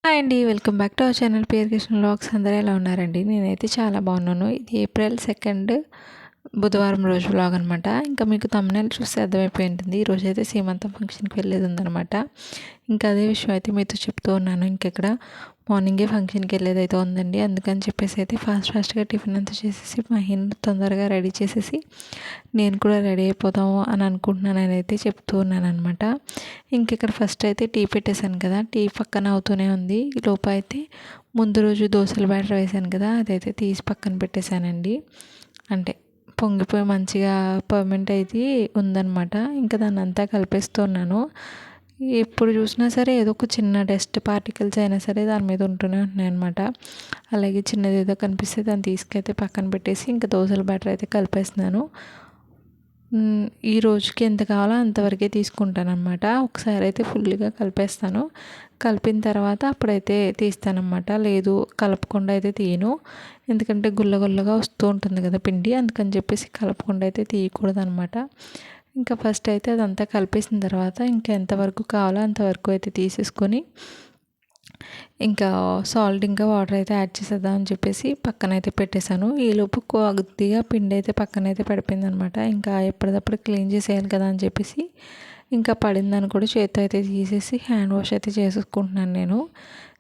Hi అండి. Welcome back to our channel పేరు Krishna vlogs. అందరూ ఎలా ఉన్నారండి? నేనైతే చాలా బాగున్నాను. ఇది ఏప్రిల్ 2 బుధవారం రోజు వ్లాగ్ అనమాట. ఇంకా మీకు థంబ్‌నెయిల్ చూస్తే అర్థమైపోయి ఉంటుంది. ఈరోజైతే సీమంతం ఫంక్షన్‌కి వెళ్ళేది ఉందనమాట. ఇంకా అదే విషయం అయితే మీతో చెప్తూ ఉన్నాను. ఇంకెక్కడ మార్నింగే ఫంక్షన్‌కి వెళ్ళేదైతే ఉందండి. అందుకని చెప్పేసి అయితే ఫాస్ట్‌గా టిఫిన్ అంతా చేసేసి మహిని తొందరగా రెడీ చేసేసి నేను కూడా రెడీ అయిపోదాము అని అనుకుంటున్నానని అయితే చెప్తూ ఉన్నాననమాట. ఇంకిక్కడ ఫస్ట్ అయితే టీ పెట్టేశాను కదా, టీ పక్కన అవుతూనే ఉంది. ఈలోపు అయితే ముందు రోజు దోసల బ్యాటర్ వేశాను కదా, అదైతే తీసి పక్కన పెట్టేశానండి. అంటే పొంగిపోయి మంచిగా పర్మెంట్ అయితే ఉందనమాట. ఇంకా దాన్ని అంతా కలిపేస్తున్నాను. ఎప్పుడు చూసినా సరే ఏదో ఒక చిన్న డస్ట్ పార్టికల్స్ అయినా సరే దాని మీద ఉంటూనే ఉన్నాయన్నమాట. అలాగే చిన్నది ఏదో కనిపిస్తే దాన్ని తీసుకైతే పక్కన పెట్టేసి ఇంకా దోసల బ్యాటర్ అయితే కలిపేస్తున్నాను. ఈ రోజుకి ఎంత కావాలో అంతవరకే తీసుకుంటానన్నమాట. ఒకసారి అయితే ఫుల్గా కలిపేస్తాను. కలిపిన తర్వాత అప్పుడైతే తీస్తానన్నమాట. లేదు కలపకుండా అయితే తీయను. ఎందుకంటే గుల్లగా వస్తూ ఉంటుంది కదా పిండి, అందుకని చెప్పేసి కలపకుండా అయితే తీయకూడదనమాట. ఇంకా ఫస్ట్ అయితే అదంతా కలిపేసిన తర్వాత ఇంకా ఎంతవరకు కావాలో అంతవరకు అయితే తీసేసుకొని ఇంకా సాల్ట్ ఇంకా వాటర్ అయితే యాడ్ చేసేద్దాం అని చెప్పేసి పక్కనైతే పెట్టేశాను. ఈలోపు కొద్దిగా పిండి అయితే పక్కనైతే పడిపోయిందనమాట. ఇంకా ఎప్పటికప్పుడు క్లీన్ చేసేయాలి కదా అని చెప్పేసి ఇంకా పడిందని కూడా చేత్తో అయితే తీసేసి హ్యాండ్ వాష్ అయితే చేసేసుకుంటున్నాను నేను.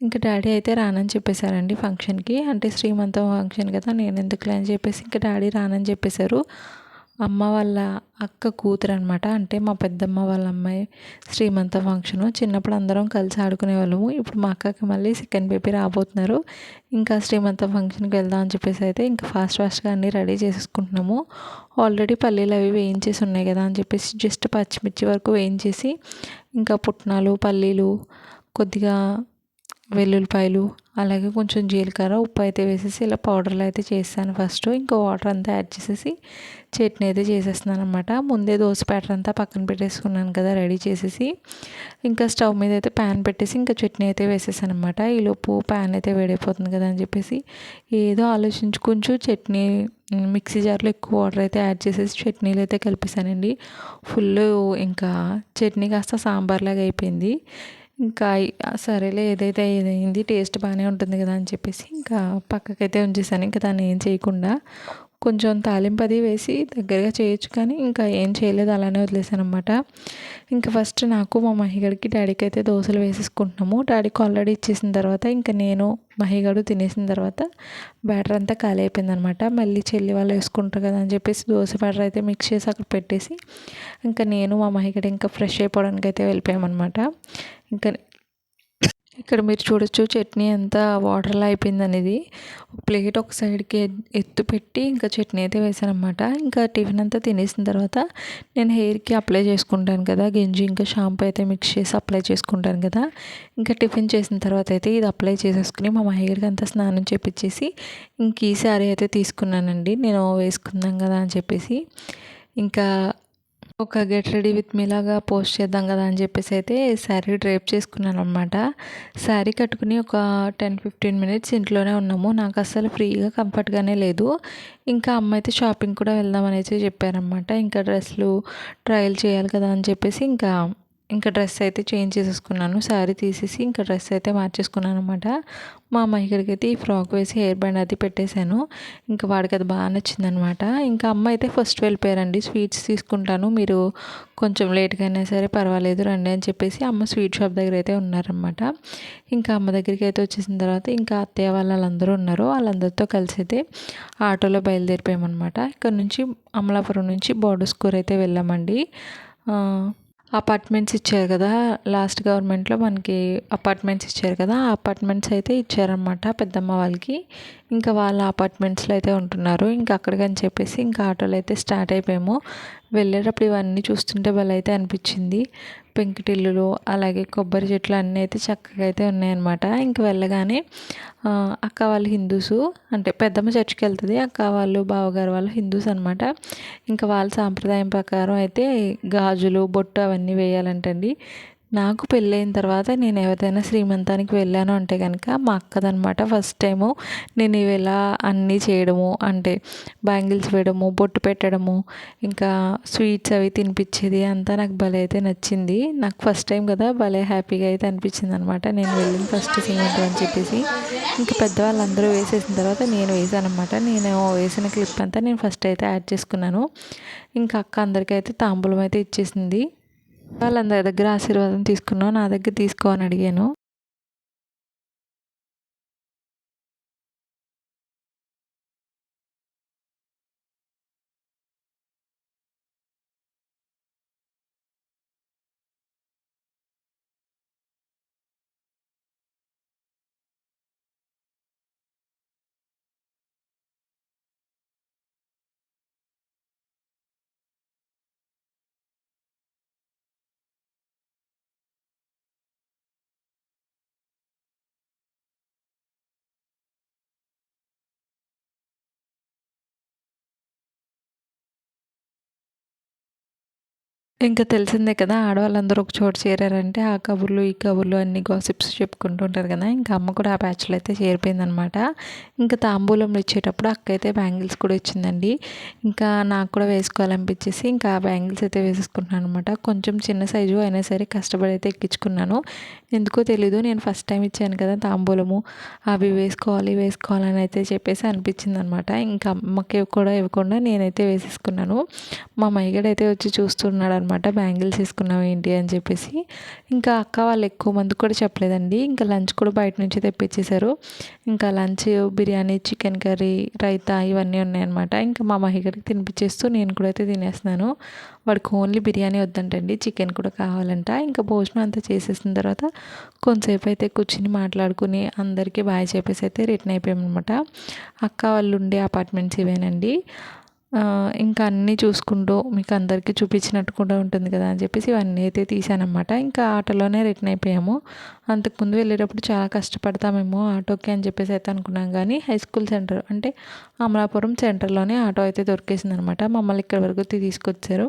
ఇంకా డాడీ అయితే రానని చెప్పేశారండి ఫంక్షన్కి. అంటే శ్రీమంతం ఫంక్షన్ కదా, నేను ఎందుకులే అని చెప్పేసి ఇంకా డాడీ రానని చెప్పేశారు. అమ్మ వాళ్ళ అక్క కూతురు అనమాట. అంటే మా పెద్దమ్మ వాళ్ళ అమ్మాయి శ్రీమంతం ఫంక్షను. చిన్నప్పుడు అందరం కలిసి ఆడుకునే వాళ్ళము. ఇప్పుడు మా అక్కకి మళ్ళీ సెకండ్ బేబీ రాబోతున్నారు. ఇంకా శ్రీమంతం ఫంక్షన్కి వెళ్దాం అని చెప్పేసి అయితే ఇంకా ఫాస్ట్గా అన్నీ రెడీ చేసేసుకుంటున్నాము. ఆల్రెడీ పల్లీలు అవి వేయించేసి ఉన్నాయి కదా అని చెప్పేసి జస్ట్ పచ్చిమిర్చి వరకు వేయించేసి ఇంకా పుట్నాలు, పల్లీలు, కొద్దిగా వెల్లుల్లిపాయలు, అలాగే కొంచెం జీలకర్ర, ఉప్పు అయితే వేసేసి ఇలా పౌడర్లు అయితే చేసాను ఫస్ట్. ఇంకా వాటర్ అంతా యాడ్ చేసేసి చట్నీ అయితే చేసేస్తున్నాను అనమాట. ముందే దోశ బ్యాటర్ అంతా పక్కన పెట్టేసుకున్నాను కదా రెడీ చేసేసి. ఇంకా స్టవ్ మీద అయితే ప్యాన్ పెట్టేసి ఇంకా చట్నీ అయితే వేసేసాను అనమాట. ఈలోపు ప్యాన్ అయితే వేడైపోతుంది కదా అని చెప్పేసి ఏదో ఆలోచించి కొంచెం చట్నీ మిక్సీ జార్లో ఎక్కువ వాటర్ అయితే యాడ్ చేసేసి చట్నీలు అయితే కలిపేసానండి. ఫుల్ ఇంకా చట్నీ కాస్త సాంబార్ లాగా అయిపోయింది. ఇంకా సరేలే ఏదైతే ఏదైంది టేస్ట్ బాగానే ఉంటుంది కదా అని చెప్పేసి ఇంకా పక్కకైతే ఉంచేసాను. ఇంకా దాన్ని ఏం చేయకుండా కొంచెం తాలింపు అది వేసి దగ్గరగా చేయొచ్చు, కానీ ఇంకా ఏం చేయలేదు, అలానే వదిలేసాను అనమాట. ఇంకా ఫస్ట్ నాకు మా మహిగడికి డాడీకి అయితే దోశలు వేసేసుకుంటున్నాము. డాడీకి ఆల్రెడీ ఇచ్చేసిన తర్వాత ఇంకా నేను మహిగడు తినేసిన తర్వాత బ్యాటర్ అంతా ఖాళీ అయిపోయిందనమాట. మళ్ళీ చెల్లి వాళ్ళు వేసుకుంటారు కదా అని చెప్పేసి దోశ బ్యాటర్ అయితే మిక్స్ చేసి అక్కడ పెట్టేసి ఇంకా నేను మా మహిగడు ఇంకా ఫ్రెష్ అయిపోవడానికి అయితే వెళ్ళిపోయామన్నమాట. ఇంకా ఇక్కడ మీరు చూడొచ్చు చట్నీ అంతా వాటర్లా అయిపోయింది అనేది. ప్లేట్ ఒక సైడ్కి ఎత్తు పెట్టి ఇంకా చట్నీ అయితే వేసానమాట. ఇంకా టిఫిన్ అంతా తినేసిన తర్వాత నేను హెయిర్కి అప్లై చేసుకుంటాను కదా గంజి, ఇంకా షాంపూ అయితే మిక్స్ చేసి అప్లై చేసుకుంటాను కదా. ఇంకా టిఫిన్ చేసిన తర్వాత అయితే ఇది అప్లై చేసేసుకుని మా హెయిర్కి అంతా స్నానం చేపించేసి ఇంక ఈ శారీ అయితే తీసుకున్నానండి. నేను వేసుకుందాం కదా అని చెప్పేసి ఇంకా ఒక గెట్ రెడీ విత్ మీ లాగా పోస్ట్ చేద్దాం కదా అని చెప్పేసి అయితే శారీ డ్రేప్ చేసుకున్నాను అనమాట. శారీ కట్టుకుని ఒక 10-15 మినిట్స్ ఇంట్లోనే ఉన్నాము. నాకు అసలు ఫ్రీగా కంఫర్ట్గానే లేదు. ఇంకా అమ్మ అయితే షాపింగ్ కూడా వెళ్దాం అనేసి చెప్పారనమాట. ఇంకా డ్రెస్సులు ట్రయల్ చేయాలి కదా అని చెప్పేసి ఇంకా డ్రెస్ అయితే చేంజ్ చేసేసుకున్నాను. శారీ తీసేసి ఇంకా డ్రెస్ అయితే మార్చేసుకున్నాను అనమాట. మా మహిళకి అయితే ఈ ఫ్రాక్ వేసి హెయిర్ బ్యాండ్ అది పెట్టేశాను. ఇంకా వాడికి అది బాగా నచ్చిందనమాట. ఇంకా అమ్మ అయితే ఫస్ట్ వెళ్ళిపోయారండి. స్వీట్స్ తీసుకుంటాను, మీరు కొంచెం లేట్గా అయినా సరే పర్వాలేదు రండి అని చెప్పేసి అమ్మ స్వీట్ షాప్ దగ్గర అయితే ఉన్నారనమాట. ఇంకా అమ్మ దగ్గరికి అయితే వచ్చేసిన తర్వాత ఇంకా అత్తయ్య వాళ్ళందరూ ఉన్నారు. వాళ్ళందరితో కలిసి అయితే ఆటోలో బయలుదేరిపోయామన్నమాట. ఇక్కడ నుంచి అమలాపురం నుంచి బోర్డర్ స్కూర్ అయితే వెళ్ళామండి. అపార్ట్మెంట్స్ ఇచ్చారు కదా, లాస్ట్ గవర్నమెంట్లో మనకి అపార్ట్మెంట్స్ ఇచ్చారు కదా, ఆ అపార్ట్మెంట్స్ అయితే ఇచ్చారనమాట పెద్దమ్మ వాళ్ళకి. ఇంకా వాళ్ళ అపార్ట్మెంట్స్లో అయితే ఉంటున్నారు. ఇంకా అక్కడికని చెప్పేసి ఇంకా ఆటోలో అయితే స్టార్ట్ అయిపోయాము. వెళ్ళేటప్పుడు ఇవన్నీ చూస్తుంటే భలే అయితే అనిపించింది. పెంకుటిల్లులు, అలాగే కొబ్బరి చెట్లు అన్నీ అయితే చక్కగా అయితే ఉన్నాయన్నమాట. ఇంక వెళ్ళగానే అక్క వాళ్ళు హిందూసు, అంటే పెద్దమ్మ చర్చికి వెళ్తుంది, అక్క వాళ్ళు బావగారు వాళ్ళు హిందూస్ అనమాట. ఇంకా వాళ్ళ సాంప్రదాయం ప్రకారం అయితే గాజులు, బొట్టు అవన్నీ వేయాలంటండి. నాకు పెళ్ళైన తర్వాత నేను ఏదైనా శ్రీమంతానికి వెళ్ళాను అంటే కనుక మా అక్కదనమాట ఫస్ట్ టైము. నేను ఇవి ఇలా అన్నీ చేయడము అంటే బ్యాంగిల్స్ వేయడము, బొట్టు పెట్టడము, ఇంకా స్వీట్స్ అవి తినిపించేది అంతా నాకు భలే అయితే నచ్చింది. నాకు ఫస్ట్ టైం కదా భలే హ్యాపీగా అయితే అనిపించింది అనమాట. నేను వెళ్ళిన ఫస్ట్ శ్రీమంతం అని చెప్పేసి ఇంకా పెద్దవాళ్ళందరూ వేసేసిన తర్వాత నేను వేసాను అనమాట. నేను వేసిన క్లిప్ అంతా నేను ఫస్ట్ అయితే యాడ్ చేసుకున్నాను. ఇంకా అక్క అందరికైతే తాంబూలం అయితే ఇచ్చేసింది. వాళ్ళందరి దగ్గర ఆశీర్వాదం తీసుకున్నావు, నా దగ్గర తీసుకో అని అడిగాను. ఇంకా తెలిసిందే కదా, ఆడవాళ్ళందరూ ఒక చోట చేరారంటే ఆ కబుర్లు ఈ కబుర్లు అన్ని గాసిప్స్ చెప్పుకుంటూ ఉంటారు కదా. ఇంకా అమ్మ కూడా ఆ బ్యాచ్లో అయితే చేరిపోయిందనమాట. ఇంకా తాంబూలంలో ఇచ్చేటప్పుడు అక్క అయితే బ్యాంగిల్స్ కూడా ఇచ్చిందండి. ఇంకా నాకు కూడా వేసుకోవాలనిపించేసి ఇంకా ఆ బ్యాంగిల్స్ అయితే వేసేసుకుంటున్నాను అనమాట. కొంచెం చిన్న సైజు అయినా సరే కష్టపడి అయితే ఎక్కించుకున్నాను. ఎందుకో తెలీదు, నేను ఫస్ట్ టైం ఇచ్చాను కదా తాంబూలము, అవి వేసుకోవాలని అయితే చెప్పేసి అనిపించింది అనమాట. ఇంకా అమ్మకి కూడా ఇవ్వకుండా నేనైతే వేసేసుకున్నాను. మా మైగడ్ అయితే వచ్చి చూస్తున్నాడు అనమాట, బ్యాంగిల్స్ వేసుకున్నావు ఏంటి అని చెప్పేసి. ఇంకా అక్క వాళ్ళు ఎక్కువ మంది కూడా చెప్పలేదండి. ఇంకా లంచ్ కూడా బయట నుంచి తెప్పించేశారు. ఇంకా lunch biryani, chicken curry, raita ఇవన్నీ ఉన్నాయన్నమాట. ఇంకా మా మహిగడికి తినిపించేస్తూ నేను కూడా అయితే తినేస్తున్నాను. వాడికి ఓన్లీ బిర్యానీ వద్దంటండి, చికెన్ కూడా కావాలంట. ఇంకా భోజనం అంతా చేసేసిన తర్వాత కొంతసేపు అయితే కూర్చుని మాట్లాడుకుని అందరికీ బాయ్ చెప్పేసి అయితే రిటర్న్ అయిపోయామన్నమాట. అక్క వాళ్ళు ఉండే అపార్ట్మెంట్స్ ఇవేనండి. ఇంకా అన్నీ చూసుకుంటూ మీకు అందరికీ చూపించినట్టు కూడా ఉంటుంది కదా అని చెప్పేసి ఇవన్నీ అయితే తీసానమాట. ఇంకా ఆటోలోనే రిటర్న్ అయిపోయాము. అంతకుముందు వెళ్ళేటప్పుడు చాలా కష్టపడతామేమో ఆటోకి అని చెప్పేసి అయితే అనుకున్నాం, కానీ హై స్కూల్ సెంటర్ అంటే అమలాపురం సెంటర్లోనే ఆటో అయితే దొరికేసింది అనమాట. మమ్మల్ని ఇక్కడ వరకు తీసుకొచ్చారు.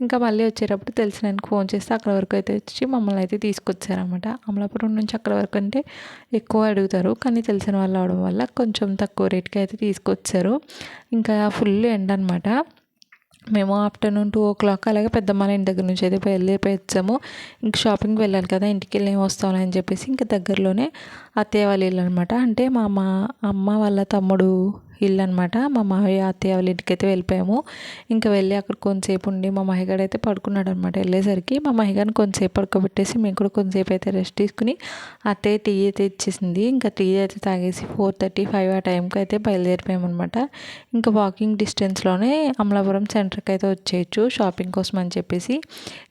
ఇంకా మళ్ళీ వచ్చేటప్పుడు తెలిసిన ఆయనకు ఫోన్ చేస్తే అక్కడ వరకు అయితే వచ్చి మమ్మల్ని అయితే తీసుకొచ్చారనమాట. అమలాపురం నుంచి అక్కడ వరకు అంటే ఎక్కువ అడుగుతారు, కానీ తెలిసిన వాళ్ళు అవడం వల్ల కొంచెం తక్కువ రేట్కి అయితే తీసుకొచ్చారు. ఇంకా ఫుల్ ఎండ అనమాట. మేము ఆఫ్టర్నూన్ 2 o'clock అలాగే పెద్దమ్మ ఇంటి దగ్గర నుంచి అయితే బయలుదేరిపోయి వచ్చాము. ఇంక షాపింగ్కి వెళ్ళాలి కదా, ఇంటికి వెళ్ళి ఏం వస్తామని అని చెప్పేసి ఇంకా దగ్గరలోనే అత్తయ్య వాళ్ళ ఇల్లు అనమాట. అంటే మా అమ్మ వాళ్ళ తమ్ముడు ఇల్లు అనమాట. మా మావయ్య అత్తయ్య వాళ్ళ ఇంటికి అయితే వెళ్ళిపోయాము. ఇంకా వెళ్ళి అక్కడ కొంతసేపు ఉండి మా మహిగాడు అయితే పడుకున్నాడు అనమాట. వెళ్ళేసరికి మా మహిగాని కొంతసేపు పడుకోబెట్టేసి మేము కూడా కొంతసేపు అయితే రెస్ట్ తీసుకుని అత్తయ్య టీ అయితే ఇచ్చేసింది. ఇంకా టీ అయితే తాగేసి 4:35 ఆ టైంకి అయితే బయలుదేరిపోయాము అనమాట. ఇంకా వాకింగ్ డిస్టెన్స్లోనే అమలాపురం సెంటర్కి అయితే వచ్చేయచ్చు షాపింగ్ కోసం అని చెప్పేసి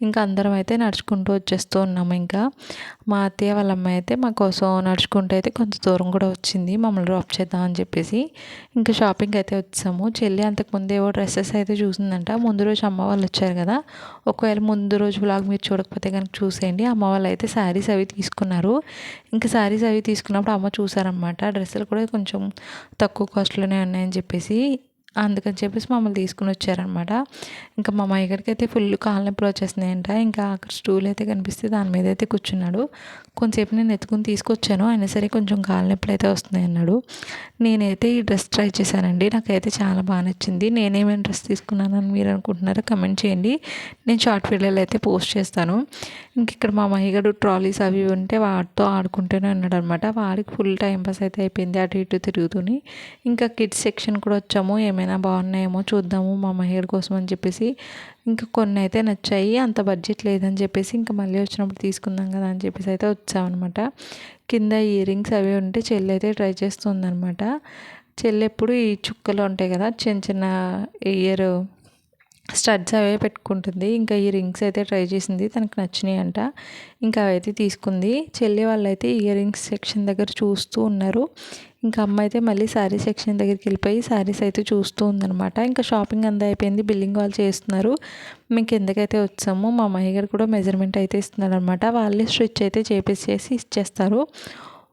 ఇంకా అందరం అయితే నడుచుకుంటూ వచ్చేస్తూ ఉన్నాము. ఇంకా మా అత్తయ్య వాళ్ళ అమ్మాయి అయితే మా కోసం నడుచుకుంటూ అయితే కొంచెం దూరం కూడా వచ్చింది మమ్మల్ని డ్రాప్ చేద్దాం అని చెప్పేసి. ఇంకా షాపింగ్ అయితే వచ్చాము. చెల్లి అంతకుముందు ఏవో డ్రెస్సెస్ అయితే చూసిందంట. ముందు రోజు అమ్మ వాళ్ళు వచ్చారు కదా, ఒకవేళ ముందు రోజు వ్లాగ్ మీరు చూడకపోతే కనుక చూసేయండి. అమ్మ వాళ్ళు అయితే శారీస్ అవి తీసుకున్నారు. ఇంకా శారీస్ అవి తీసుకున్నప్పుడు అమ్మ చూసారనమాట, డ్రెస్సులు కూడా కొంచెం తక్కువ కాస్ట్లోనే ఉన్నాయని చెప్పేసి. అందుకని చెప్పేసి మమ్మల్ని తీసుకుని వచ్చారనమాట. ఇంకా మా అయ్యగారికి అయితే ఫుల్ కాళ్ళ నొప్పులు వచ్చేస్తున్నాయంట. ఇంకా అక్కడ స్టూల్ అయితే కనిపిస్తే దాని మీద అయితే కూర్చున్నాడు. కొంతసేపు నేను ఎత్తుకుని తీసుకొచ్చాను, అయినా సరే కొంచెం కాళ్ళ నొప్పులు అయితే వస్తున్నాయి అన్నాడు. నేనైతే ఈ డ్రెస్ ట్రై చేశానండి, నాకైతే చాలా బాగా నచ్చింది. నేనేమైనా డ్రెస్ తీసుకున్నానని మీరు అనుకుంటున్నారో కమెంట్ చేయండి, నేను షార్ట్ వీడియోలో అయితే పోస్ట్ చేస్తాను. ఇంక ఇక్కడ మా మహిగడు ట్రాలీస్ అవి ఉంటే వాటితో ఆడుకుంటూనే ఉన్నాడు అనమాట. వాడికి ఫుల్ టైం పాస్ అయితే అయిపోయింది అటు ఇటు తిరుగుతూని. ఇంకా కిడ్స్ సెక్షన్ కూడా వచ్చాము, ఏమైనా బాగున్నాయేమో చూద్దాము మా మహిగడు కోసం అని చెప్పేసి. ఇంకా కొన్ని అయితే నచ్చాయి, అంత బడ్జెట్ లేదని చెప్పేసి ఇంకా మళ్ళీ వచ్చినప్పుడు తీసుకుందాం కదా అని చెప్పేసి అయితే వచ్చామన్నమాట. కింద ఇయర్ రింగ్స్ అవి ఉంటే చెల్లి అయితే ట్రై చేస్తుందనమాట. చెల్లి ఎప్పుడు ఈ చుక్కలు ఉంటాయి కదా చిన్న చిన్న ఇయర్ స్టడ్స్ అవే పెట్టుకుంటుంది. ఇంకా ఈ రింగ్స్ అయితే ట్రై చేసింది, తనకు నచ్చినాయి అంట. ఇంకా అవైతే తీసుకుంది. చెల్లి వాళ్ళైతే ఇయర్ రింగ్స్ సెక్షన్ దగ్గర చూస్తూ ఉన్నారు. ఇంకా అమ్మ అయితే మళ్ళీ శారీ సెక్షన్ దగ్గరికి వెళ్ళిపోయి శారీస్ అయితే చూస్తూ ఉందనమాట. ఇంకా షాపింగ్ అంతా అయిపోయింది, బిల్లింగ్ వాళ్ళు చేస్తున్నారు. మేము కిందకైతే వచ్చాము. మా అమ్మాయి గారు కూడా మెజర్మెంట్ అయితే ఇస్తున్నారు అనమాట. వాళ్ళే స్టిచ్ అయితే చేసి ఇచ్చేస్తారు.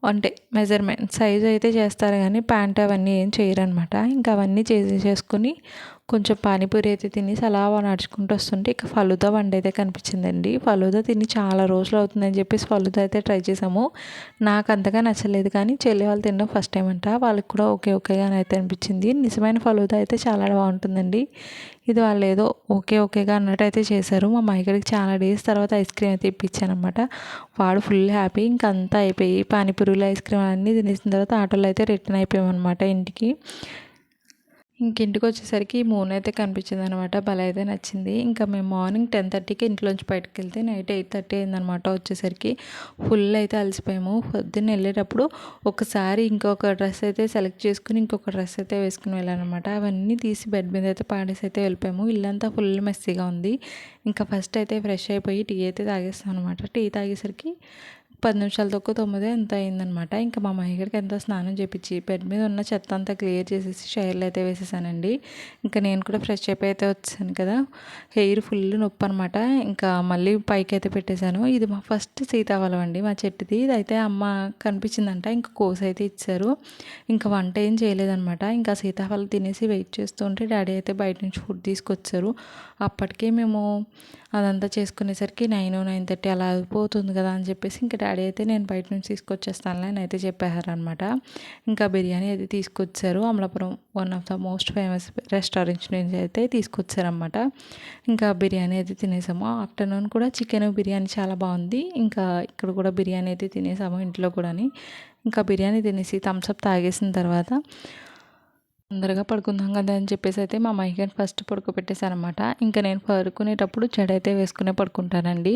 అంటే మెజర్మెంట్ సైజ్ అయితే చేస్తారు, కానీ ప్యాంట్ అవన్నీ ఏం చేయరనమాట. ఇంకా అవన్నీ చేసుకుని కొంచెం పానీపూరి అయితే తినేసి అలా నడుచుకుంటూ వస్తుంటే ఇక ఫలూదా బండి అయితే కనిపించిందండి. ఫలూదా తిని చాలా రోజులు అవుతుందని చెప్పేసి ఫలూదా అయితే ట్రై చేసాము. నాకు అంతగా నచ్చలేదు, కానీ చెల్లి వాళ్ళు తినడం ఫస్ట్ టైం అంట. వాళ్ళకి కూడా ఓకేగా అయితే అనిపించింది. నిజమైన ఫలూదా అయితే చాలా బాగుంటుందండి. ఇది వాళ్ళు ఏదో ఓకేగా అన్నట్టు అయితే చేశారు. మా మైగడికి చాలా డేస్ తర్వాత ఐస్ క్రీమ్ అయితే ఇప్పించాను అనమాట. వాడు ఫుల్ హ్యాపీ. ఇంకంతా అయిపోయి పానీపూరీలు ఐస్ క్రీమ్ అన్నీ తినేసిన తర్వాత ఆటోలో అయితే రిటర్న్ అయిపోయామన్నమాట ఇంటికి. ఇంటికి వచ్చేసరికి మూన్ అయితే కనిపించింది అనమాట. భలే అయితే నచ్చింది. ఇంకా మేము మార్నింగ్ 10:30కి ఇంట్లోంచి బయటకు వెళ్తే నైట్ 8:30 అయిందనమాట. వచ్చేసరికి ఫుల్ అయితే అలసిపోయాము. పొద్దున్న వెళ్ళేటప్పుడు ఒకసారి ఇంకొక డ్రెస్ అయితే సెలెక్ట్ చేసుకుని ఇంకొక డ్రెస్ అయితే వేసుకుని వెళ్ళానమాట. అవన్నీ తీసి బెడ్ మీద అయితే పాడేసి అయితే వెళ్ళిపోయాము. ఇల్లంతా ఫుల్ మెస్సీగా ఉంది. ఇంకా ఫస్ట్ అయితే ఫ్రెష్ అయిపోయి టీ అయితే తాగేస్తాం అనమాట. టీ తాగేసరికి 10 నిమిషాలు తక్కువ 9 ఎంత అయిందనమాట. ఇంకా మా మహిళకి ఎంతో స్నానం చేపించి బెడ్ మీద ఉన్న చెత్త అంతా క్లియర్ చేసేసి షైర్లు అయితే వేసేసానండి. ఇంకా నేను కూడా ఫ్రెష్ అయిపోయి అయితే వచ్చాను కదా. హెయిర్ ఫుల్ నొప్పి అనమాట. ఇంకా మళ్ళీ పైకి అయితే పెట్టేశాను. ఇది మా ఫస్ట్ సీతాఫలం అండి, మా చెట్టుది. ఇది అయితే అమ్మ కనిపించిందంట, ఇంకా కోసి అయితే ఇచ్చారు. ఇంకా వంట ఏం చేయలేదనమాట. ఇంకా సీతాఫలం తినేసి వెయిట్ చేస్తుంటే డాడీ అయితే బయట నుంచి ఫుడ్ తీసుకొచ్చారు. అప్పటికే మేము అదంతా చేసుకునేసరికి 9:30 అలా అయిపోతుంది కదా అని చెప్పేసి ఇంకా డాడీ అయితే నేను బయట నుంచి తీసుకొచ్చేస్తానులే అని అయితే చెప్పారనమాట. ఇంకా బిర్యానీ అయితే తీసుకొచ్చారు. Amalapuram one of the most famous restaurants నుంచి అయితే తీసుకొచ్చారనమాట. ఇంకా బిర్యానీ అయితే తినేసాము. ఆఫ్టర్నూన్ కూడా చికెన్ బిర్యానీ చాలా బాగుంది. ఇంకా ఇక్కడ కూడా బిర్యానీ అయితే తినేసాము ఇంట్లో కూడాని. ఇంకా బిర్యానీ తినేసి థమ్స్అప్ తాగేసిన తర్వాత తొందరగా పడుకుందాం కదా అని చెప్పేసి అయితే మా మైకని ఫస్ట్ పడుకోబెట్టేశానమాట. ఇంకా నేను పడుకునేటప్పుడు జడ అయితే వేసుకునే పడుకుంటానండి.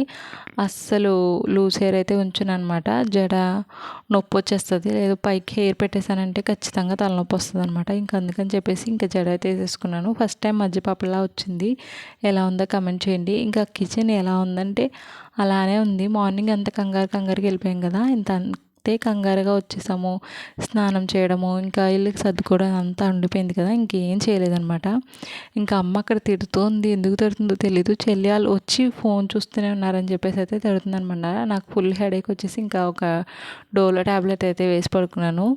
అస్సలు లూజ్ హెయిర్ అయితే ఉంచును అనమాట. జడ నొప్పి వచ్చేస్తుంది. లేదు పైకి హెయిర్ పెట్టేశానంటే ఖచ్చితంగా తలనొప్పి వస్తుంది అనమాట. ఇంకా అందుకని చెప్పేసి ఇంకా జడ అయితే వేసేసుకున్నాను. ఫస్ట్ టైం మధ్యపాపలా వచ్చింది. ఎలా ఉందో కమెంట్ చేయండి. ఇంకా కిచెన్ ఎలా ఉందంటే అలానే ఉంది. మార్నింగ్ అంత కంగారుకి వెళ్ళిపోయాం కదా, ఇంత కంగారుగా వచ్చేసాము. స్నానం చేయడము, ఇంకా ఇల్లుకి సర్దుకోవడం అంతా ఉండిపోయింది కదా, ఇంకేం చేయలేదనమాట. ఇంకా అమ్మ అక్కడ తిడుతోంది. ఎందుకు తిడుతుందో తెలీదు. చెల్లి వాళ్ళు వచ్చి ఫోన్ చూస్తూనే ఉన్నారని చెప్పేసి అయితే తిడుతుందనమాట. నాకు ఫుల్ హెడేక్ వచ్చేసి ఇంకా ఒక డోలో ట్యాబ్లెట్ అయితే వేసి పడుకున్నాను.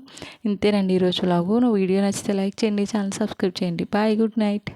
ఇంతేనండి ఈరోజు వ్లాగు. నువ్వు వీడియో నచ్చితే లైక్ చేయండి, ఛానల్ సబ్స్క్రైబ్ చేయండి. Bye, good night.